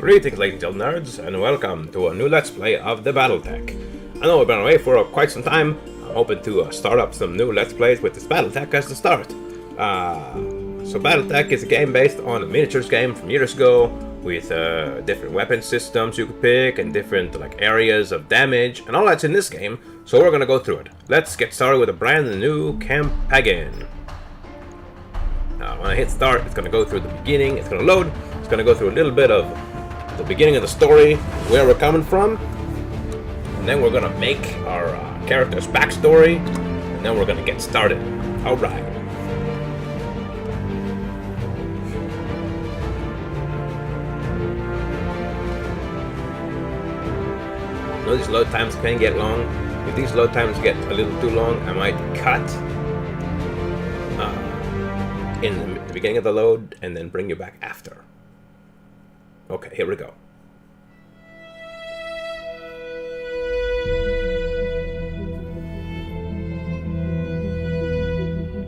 Greetings, ladies and nerds, and welcome to a new Let's Play of the BattleTech. I know we've been away for quite some time. I'm hoping to start up some new Let's Plays with this BattleTech as the start. So BattleTech is a game based on a miniatures game from years ago with different weapon systems you could pick and different areas of damage, and all that's in this game, so we're gonna go through it. Let's get started with a brand new campaign. When I hit start, it's gonna go through the beginning, it's gonna load, it's gonna go through a little bit of the beginning of the story, where we're coming from, and then we're gonna make our character's backstory, and then we're gonna get started. Alright. I know these load times can get long. If these load times get a little too long, I might cut in the beginning of the load and then bring you back after. Okay, here we go.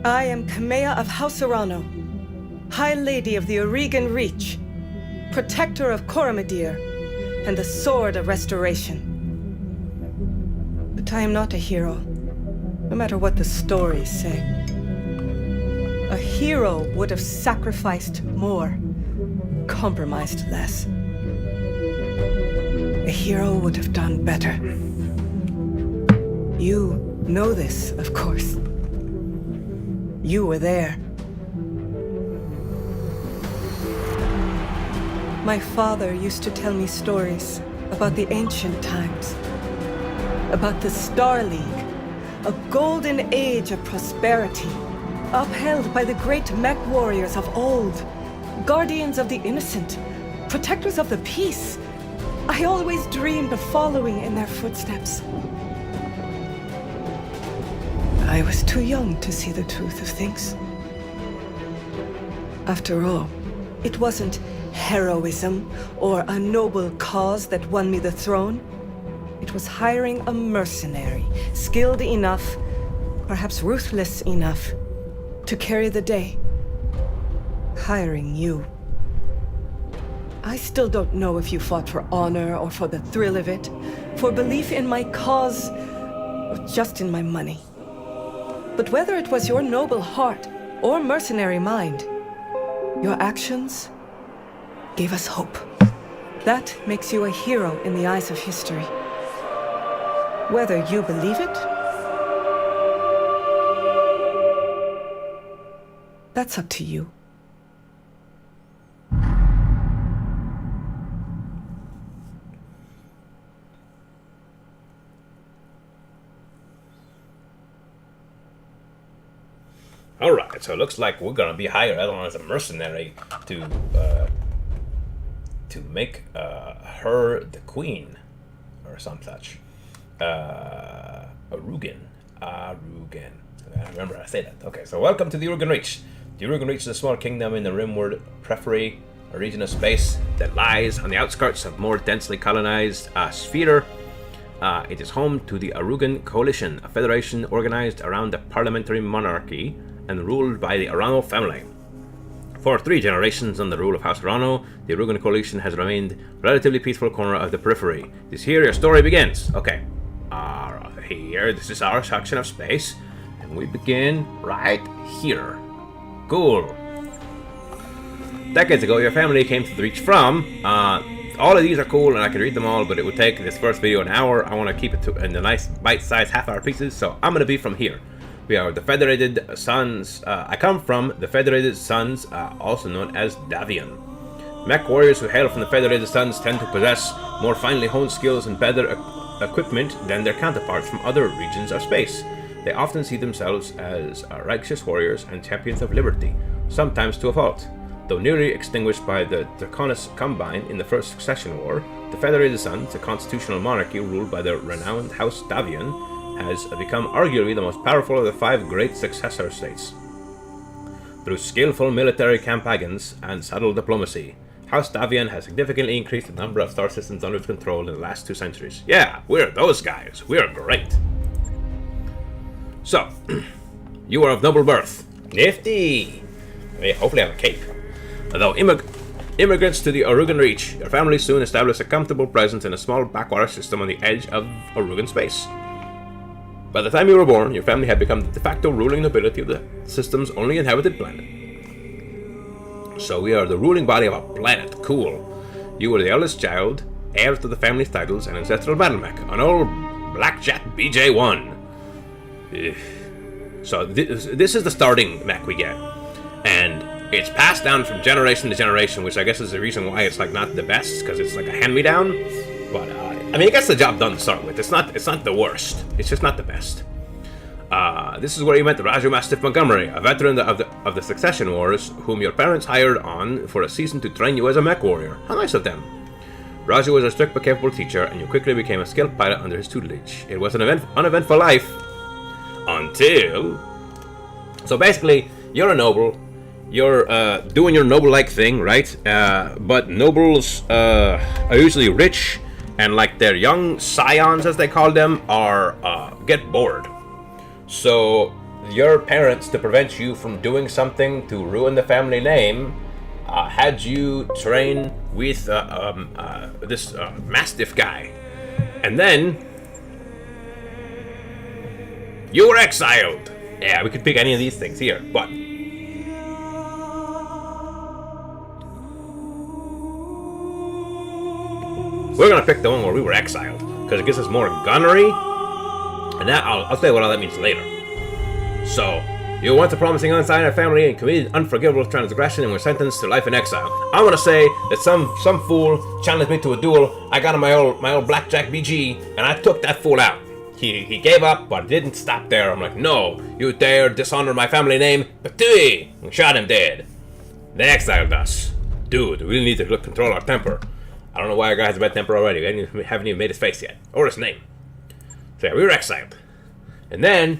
I am Kamea of House Arano, High Lady of the Oregon Reach, Protector of Coromadir, and the Sword of Restoration. But I am not a hero, no matter what the stories say. A hero would have sacrificed more, compromised less. A hero would have done better. You know this, of course. You were there. My father used to tell me stories about the ancient times, about the Star League, a golden age of prosperity, upheld by the great mech warriors of old, guardians of the innocent, protectors of the peace. I always dreamed of following in their footsteps. I was too young to see the truth of things. After all, it wasn't heroism or a noble cause that won me the throne. It was hiring a mercenary, skilled enough, perhaps ruthless enough, to carry the day. Hiring you. I still don't know if you fought for honor or for the thrill of it, for belief in my cause, or just in my money. But whether it was your noble heart or mercenary mind, your actions gave us hope. That makes you a hero in the eyes of history. Whether you believe it, that's up to you. Alright, so it looks like we're gonna be hired on as a mercenary to make her the queen, or some such. Arugan. I remember I say that. Okay, so welcome to the Oregon Reach. The Oregon Reach is a small kingdom in the rimward periphery, a region of space that lies on the outskirts of more densely colonized sphere. It is home to the Arugan Coalition, a federation organized around the parliamentary monarchy and ruled by the Arano family. For 3 generations under the rule of House Arano, the Arugan Coalition has remained a relatively peaceful corner of the periphery. This here your story begins. Okay, here, this is our section of space, and we begin right here. Cool. Decades ago, your family came to the Reach from, all of these are cool, and I could read them all, but it would take this first video an hour. I want to keep it in the nice bite-sized half-hour pieces, so I'm going to be from here. We are the Federated Sons. I come from the Federated Sons, also known as Davian. Mech warriors who hail from the Federated Sons tend to possess more finely honed skills and better equipment than their counterparts from other regions of space. They often see themselves as righteous warriors and champions of liberty, sometimes to a fault. Though nearly extinguished by the Draconis Combine in the First Succession War, the Federated Sons, a constitutional monarchy ruled by the renowned House Davian, has become arguably the most powerful of the 5 great successor states. Through skillful military campaigns and subtle diplomacy, House Davian has significantly increased the number of star systems under its control in the last 2 centuries. Yeah, we're those guys. We're great. So, you are of noble birth. Nifty! Hopefully I have a cape. Although Immigrants to the Orugan Reach. Your family soon established a comfortable presence in a small backwater system on the edge of Orugan space. By the time you were born, your family had become the de facto ruling nobility of the system's only inhabited planet. So we are the ruling body of a planet. Cool. You were the eldest child, heir to the family's titles and ancestral battle mech, an old Blackjack BJ-1. So this is the starting mech we get. And it's passed down from generation to generation, which I guess is the reason why it's like not the best, because it's like a hand-me-down. But I mean, it gets the job done to start with. It's not the worst. It's just not the best. This is where you met Raju Mastiff Montgomery, a veteran of the Succession Wars, whom your parents hired on for a season to train you as a mech warrior. How nice of them. Raju was a strict but capable teacher, and you quickly became a skilled pilot under his tutelage. It was an uneventful life until... So basically, you're a noble. You're doing your noble-like thing, right? But nobles are usually rich, and like their young scions, as they call them, are get bored. So your parents, to prevent you from doing something to ruin the family name, had you train with this Mastiff guy. And then you were exiled. Yeah, we could pick any of these things here, but we're gonna pick the one where we were exiled, because it gives us more gunnery. And that, I'll tell you what all that means later. So, you went to promising unsigned family and committed unforgivable transgression and were sentenced to life in exile. I want to say that some fool challenged me to a duel. I got on my old Blackjack BG, and I took that fool out. He gave up, but didn't stop there. I'm like, no, you dare dishonor my family name, Patui! And shot him dead. They exiled us. Dude, we really need to control our temper. I don't know why our guy has a bad temper already. We haven't even made his face yet, or his name. So yeah, we were exiled. And then,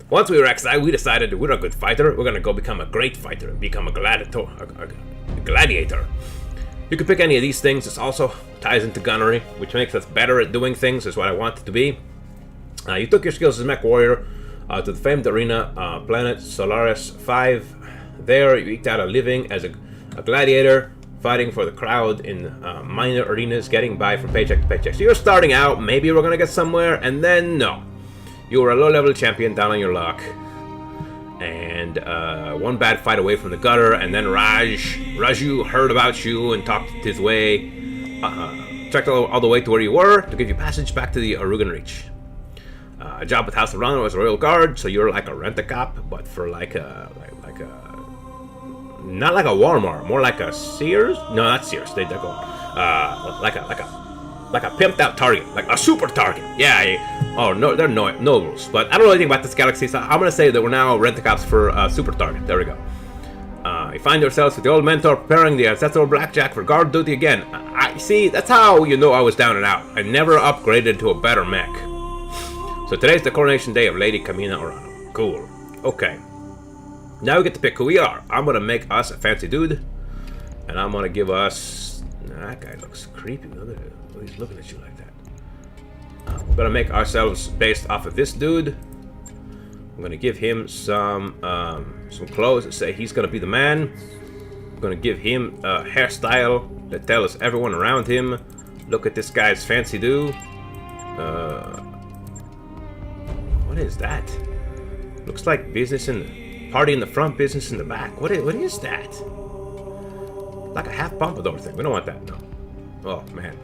once we were exiled, we decided that we're a good fighter. We're gonna go become a great fighter and become a gladiator. You can pick any of these things. This also ties into gunnery, which makes us better at doing things, is what I want it to be. You took your skills as a mech warrior to the famed arena, planet Solaris 5. There, you eked out a living as a gladiator, fighting for the crowd in minor arenas, getting by from paycheck to paycheck. So you're starting out, maybe we're gonna get somewhere, and then no. You were a low-level champion down on your luck. And one bad fight away from the gutter, and then Raju heard about you and talked his way, trekked all the way to where you were to give you passage back to the Orugan Reach. A job with House of Rana was a royal guard, so you're like a rent-a-cop, but for like a not like a Walmart, more like a Sears. No, not Sears. They go like a pimped out Target, like a super Target. Yeah. Oh no, they're nobles, but I don't know anything about this galaxy, so I'm gonna say that we're now rent-a-cops for super Target. There we go. You find yourselves with the old mentor preparing the ancestral Blackjack for guard duty again. I see. That's how you know I was down and out. I never upgraded to a better mech. So today's the coronation day of Lady Camina Orano. Cool. Okay. Now we get to pick who we are. I'm gonna make us a fancy dude, and I'm gonna give us. That guy looks creepy. Look at it. He's looking at you like that. We're gonna make ourselves based off of this dude. I'm gonna give him some clothes that say he's gonna be the man. I'm gonna give him a hairstyle that tells everyone around him, look at this guy's fancy do. What is that? Looks like business in the party in the front, business in the back. What is that? Like a half pompadour thing. We don't want that, no. Oh man,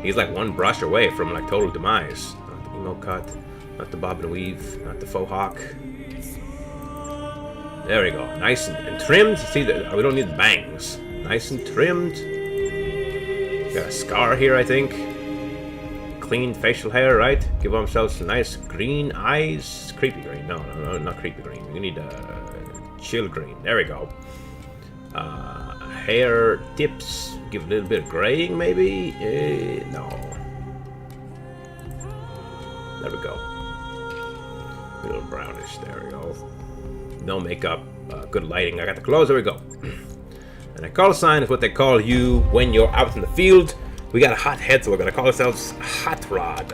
he's like one brush away from like total demise. Not the emo cut, not the bob and weave, not the faux hawk. There we go, nice and trimmed. See that we don't need bangs. Nice and trimmed. Got a scar here, I think. Clean facial hair, right? Give ourselves some nice green eyes. Creepy green. No, not creepy green. We need chill green. There we go. Hair tips. Give a little bit of graying, maybe? No. There we go. A little brownish. There we go. No makeup. Good lighting. I got the clothes. There we go. And a call sign is what they call you when you're out in the field. We got a hot head, so we're gonna call ourselves Hot Rod.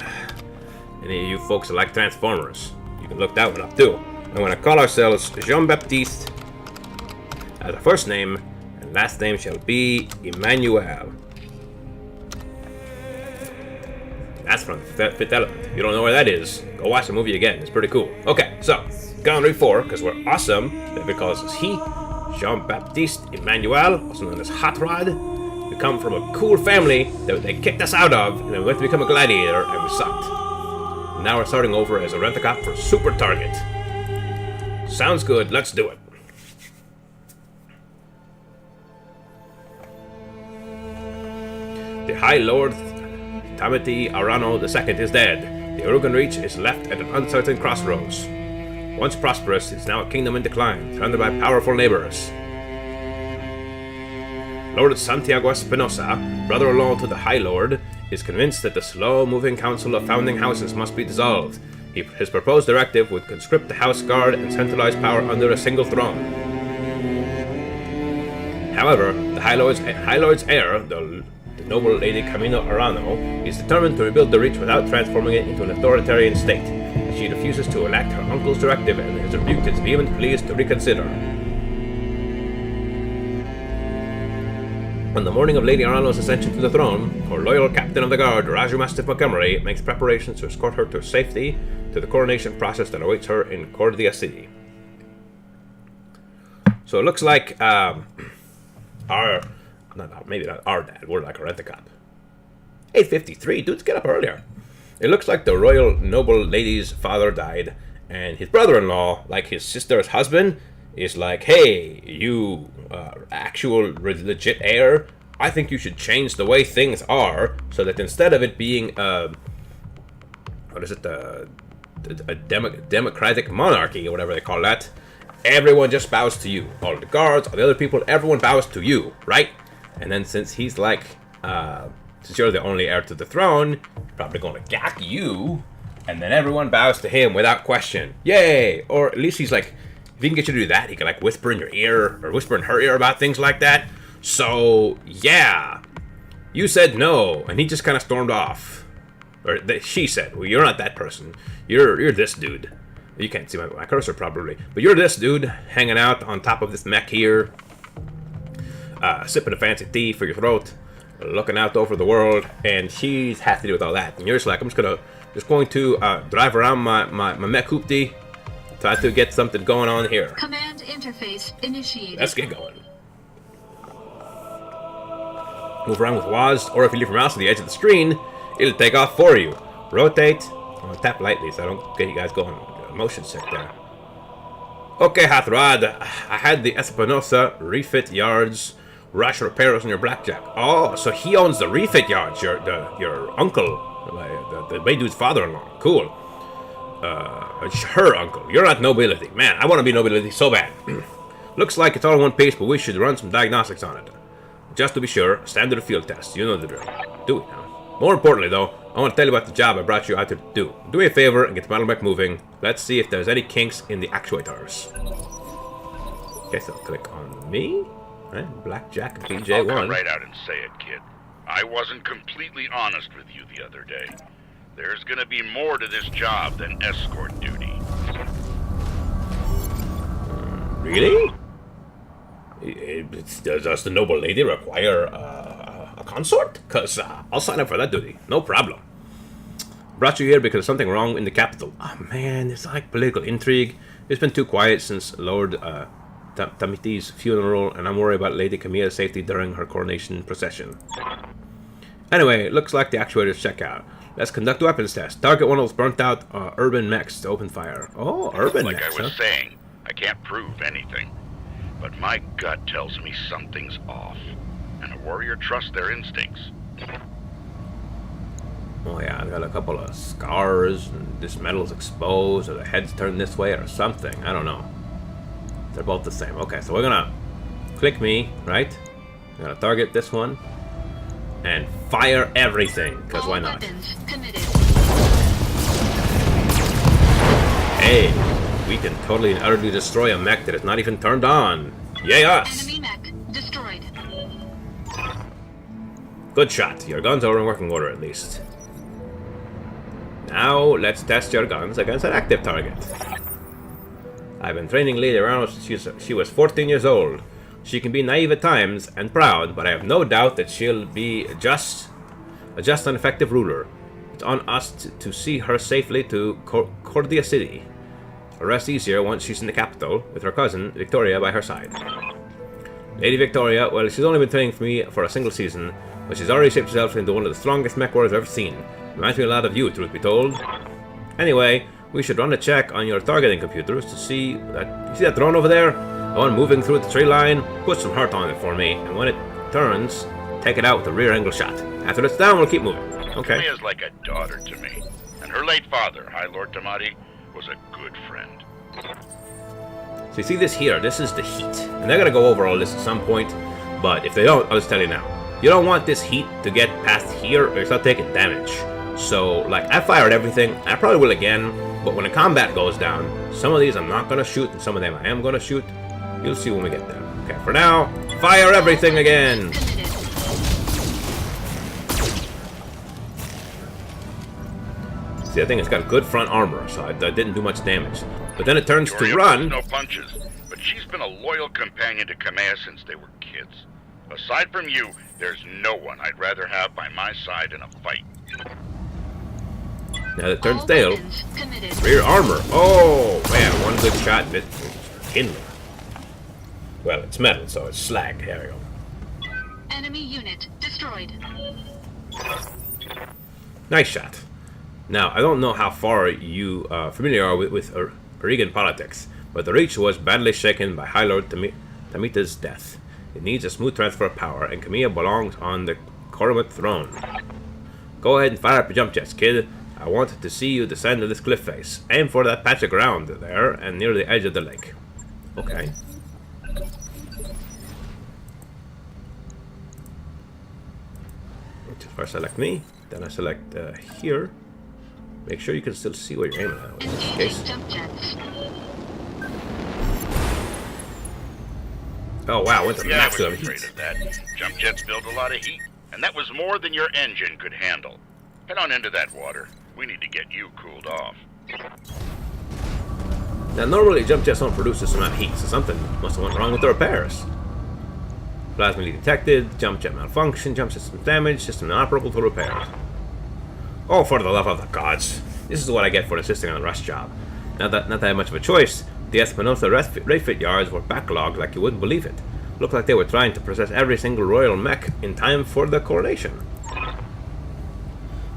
Any of you folks that like Transformers, you can look that one up too. And we're gonna call ourselves Jean-Baptiste as a first name, and last name shall be Emmanuel. That's from Fifth Element. You don't know where that is? Go watch the movie again. It's pretty cool. Okay, so Country 4, because we're awesome, because it's he, Jean-Baptiste Emmanuel, also known as Hot Rod. We come from a cool family that they kicked us out of, and then we went to become a gladiator, and we sucked. Now we're starting over as a rent-a-cop for Super Target. Sounds good. Let's do it. The High Lord Timothy Arano II is dead. The Uruguayan Reach is left at an uncertain crossroads. Once prosperous, it's now a kingdom in decline, surrounded by powerful neighbors. Lord Santiago Espinosa, brother-in-law to the High Lord, is convinced that the slow-moving Council of Founding Houses must be dissolved. His proposed directive would conscript the House Guard and centralize power under a single throne. However, the High Lord's heir, the noble Lady Camino Arano, is determined to rebuild the Reach without transforming it into an authoritarian state. She refuses to enact her uncle's directive and has rebuked his vehement pleas to reconsider. On the morning of Lady Arano's ascension to the throne, her loyal captain of the guard, Raju Mastiff Montgomery, makes preparations to escort her to safety to the coronation process that awaits her in Cordia City. So it looks like maybe not our dad, we're like a rent-a-cop. 8:53, dudes, get up earlier. It looks like the royal noble lady's father died, and his brother-in-law, like his sister's husband, is like, hey, you actual legit heir, I think you should change the way things are so that instead of it being a democratic monarchy or whatever they call that, everyone just bows to you. All the guards, all the other people, everyone bows to you, right? And then since he's like, since you're the only heir to the throne, he's probably going to gak you, and then everyone bows to him without question. Yay! Or at least he's like, if he can get you to do that, he can like whisper in your ear or whisper in her ear about things like that. So yeah, you said no, and he just kind of stormed off. Or she said, well, you're not that person. You're this dude. You can't see my cursor probably, but you're this dude hanging out on top of this mech here, sipping a fancy tea for your throat, looking out over the world, and she's has to do with all that. And you're just like, I'm just going to drive around my mech hoopty. Try to get something going on here. Command interface initiated. Let's get going. Move around with WASD, or if you leave your mouse on the edge of the screen, it'll take off for you. Rotate. Tap lightly so I don't get you guys going motion sick there. Okay, Hot Rod. I had the Espinosa refit yards rush repairs on your blackjack. Oh, so he owns the refit yards. Your uncle, the main dude's father-in-law. Cool. Her uncle. You're not nobility. Man, I want to be nobility so bad. Looks like it's all in one piece, but we should run some diagnostics on it. Just to be sure, standard field test. You know the drill. Do it now. More importantly, though, I want to tell you about the job I brought you out to do. Do me a favor and get the battle mech moving. Let's see if there's any kinks in the actuators. Okay, so click on me. Right, Blackjack BJ1. I'll come right out and say it, kid. I wasn't completely honest with you the other day. There's gonna be more to this job than escort duty. Really? Does the noble lady require a consort? Because I'll sign up for that duty. No problem. Brought you here because there's something wrong in the capital. Oh man, it's like political intrigue. It's been too quiet since Lord Tamiti's funeral, and I'm worried about Lady Camilla's safety during her coronation procession. Anyway, it looks like the actuators check out. Let's conduct a weapons test. Target one of those burnt out urban mechs to open fire. Oh, urban mechs, Like I was saying, I can't prove anything. But my gut tells me something's off. And a warrior trusts their instincts. Oh yeah, I've got a couple of scars, and this metal's exposed, or the head's turned this way, or something. I don't know. They're both the same. Okay, so we're gonna click me, right? We're gonna target this one. And fire everything, because why not? Hey, we can totally and utterly destroy a mech that is not even turned on. Yay us! Enemy mech destroyed. Good shot. Your guns are in working order at least. Now let's test your guns against an active target. I've been training Lady Arano since she was 14 years old. She can be naive at times and proud, but I have no doubt that she'll be a just and effective ruler. It's on us to see her safely to Cordia City. A rest easier once she's in the capital, with her cousin, Victoria, by her side. Lady Victoria, well, she's only been training for me for a single season, but she's already shaped herself into one of the strongest mech warriors I've ever seen. Reminds me a lot of you, truth be told. Anyway, we should run a check on your targeting computers to see that... You see that drone over there? The one moving through the tree line? Put some hurt on it for me, and when it turns, take it out with a rear angle shot. After it's down, we'll keep moving. Okay. Kamia's like a daughter to me, and her late father, High Lord Tamati, was a good friend. So you see this here, this is the heat. And they're going to go over all this at some point, but if they don't, I'll just tell you now. You don't want this heat to get past here or you start taking damage. So, like, I fired everything, I probably will again, but when the combat goes down, some of these I'm not going to shoot, and some of them I am going to shoot. You'll see when we get there. Okay, for now, fire everything again! See, I think it's got good front armor, so I didn't do much damage. But then it turns to run. No punches, but she's been a loyal companion to Kamea since they were kids. Aside from you, there's no one I'd rather have by my side in a fight. Now it turns tail. Rear armor. Oh, man, one good shot and it's kindling. Well, it's metal, so it's slag. There we go. Enemy unit destroyed. Nice shot. Now, I don't know how far you familiar are with Arigan politics, but the Reach was badly shaken by High Lord Tamita's death. It needs a smooth transfer of power, and Kamia belongs on the Koromat throne. Go ahead and fire up your jump jets, kid. I wanted to see you descend to this cliff face. Aim for that patch of ground there, and near the edge of the lake. Okay. First select me, then I select here. Make sure you can still see what you're aiming at. In this case. Oh wow, went to maximum heat. Of that. Jump jets build a lot of heat, and that was more than your engine could handle. Head on into that water. We need to get you cooled off. Now normally jump jets don't produce this amount of heat, so something must have went wrong with the repairs. Plasma leak detected, jump jet malfunction, jump system damage, system inoperable to repair. Oh, for the love of the gods. This is what I get for insisting on a rush job. Not that I had much of a choice. The Espinosa refit yards were backlogged like you wouldn't believe it. Looked like they were trying to process every single royal mech in time for the coronation.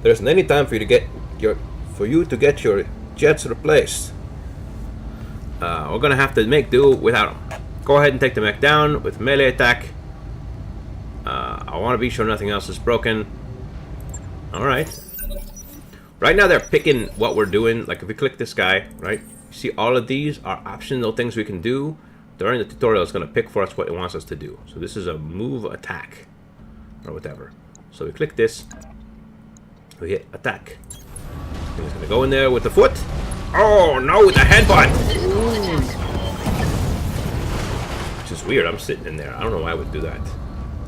There isn't any time for you to get your jets replaced. We're gonna have to make do without them. Go ahead and take the mech down with melee attack. I want to be sure nothing else is broken. Alright. Right now they're picking what we're doing. Like if we click this guy, right? You see all of these are optional things we can do. During the tutorial it's going to pick for us what it wants us to do. So this is a move attack. Or whatever. So we click this. We hit attack. And it's going to go in there with the foot. Oh no, with the headbutt! Which is weird, I'm sitting in there. I don't know why I would do that.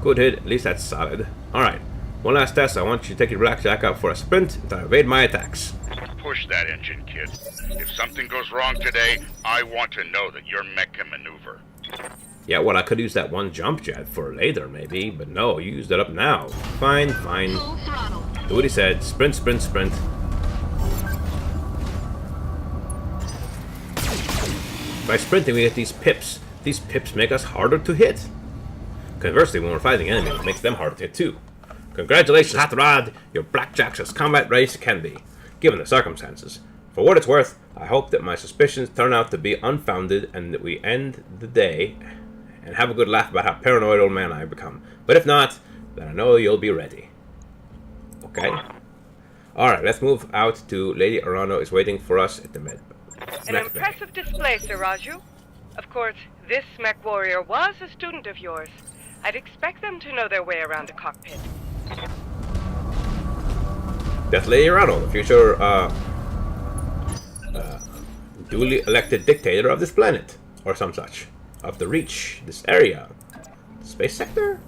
Good hit, at least that's solid. Alright, one last test. I want you to take your blackjack out for a sprint and evade my attacks. Push that engine, kid. If something goes wrong today, I want to know that your mech can maneuver. Yeah, well, I could use that one jump jet for later, maybe, but no, you used it up now. Fine, fine. Full throttle. Do what he said. Sprint, sprint, sprint. By sprinting, we get these pips. These pips make us harder to hit. Conversely, when we're fighting enemies, it makes them harder to hit too. Congratulations, Hot Rod! Your blackjack's as combat ready as can be, given the circumstances. For what it's worth, I hope that my suspicions turn out to be unfounded and that we end the day and have a good laugh about how paranoid old man I've become. But if not, then I know you'll be ready. Okay. Alright, let's move out to Lady Arano is waiting for us at the med. An impressive display, Sir Raju. Of course, this mech warrior was a student of yours. I'd expect them to know their way around a cockpit. That's Lady Arano, the future, duly elected dictator of this planet, or some such, of the Reach, this area, space sector.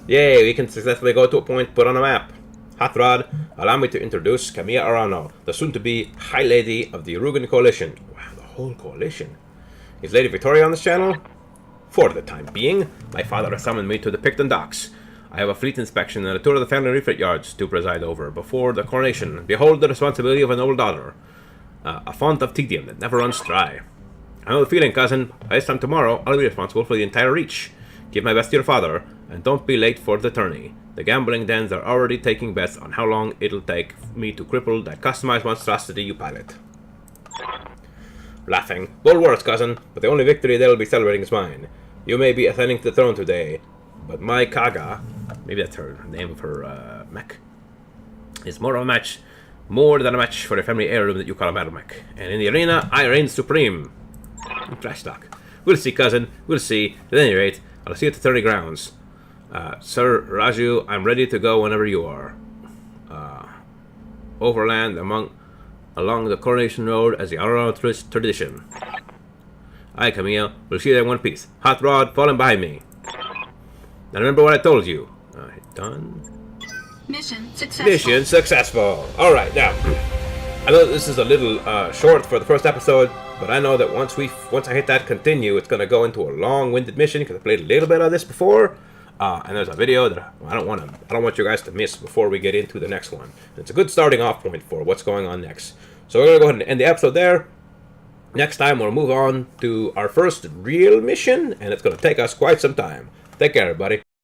Yay! We can successfully go to a point put on a map. Hot Rod, allow me to introduce Kamiya Arano, the soon-to-be High Lady of the Urugan Coalition. Wow, the whole coalition. Is Lady Victoria on this channel? For the time being, my father has summoned me to the Picton docks. I have a fleet inspection and a tour of the family refit yards to preside over before the coronation. Behold the responsibility of a noble daughter. A font of tedium that never runs dry. I know the feeling, cousin. By this time tomorrow, I'll be responsible for the entire reach. Give my best to your father, and don't be late for the tourney. The gambling dens are already taking bets on how long it'll take me to cripple that customized monstrosity you pilot. Laughing. Bold words, cousin, but the only victory they'll be celebrating is mine. You may be ascending to the throne today, but my Kaga, maybe that's her name of her mech, is more than a match for the family heirloom that you call a battle mech. And in the arena, I reign supreme. Trash talk. We'll see, cousin. We'll see. At any rate, I'll see you at the 30 grounds. Sir Raju, I'm ready to go whenever you are. Overland along the Coronation Road as the honorable tradition. Aye, Camille. We'll see you there in one piece. Hot rod falling behind me. Now remember what I told you. Hit done. Mission successful. Mission successful. Alright, now. I know this is a little short for the first episode, but I know that once I hit that continue, it's going to go into a long-winded mission because I played a little bit of this before. And there's a video that I don't want you guys to miss before we get into the next one. It's a good starting off point for what's going on next. So we're going to go ahead and end the episode there. Next time we'll move on to our first real mission, and it's going to take us quite some time. Take care, everybody.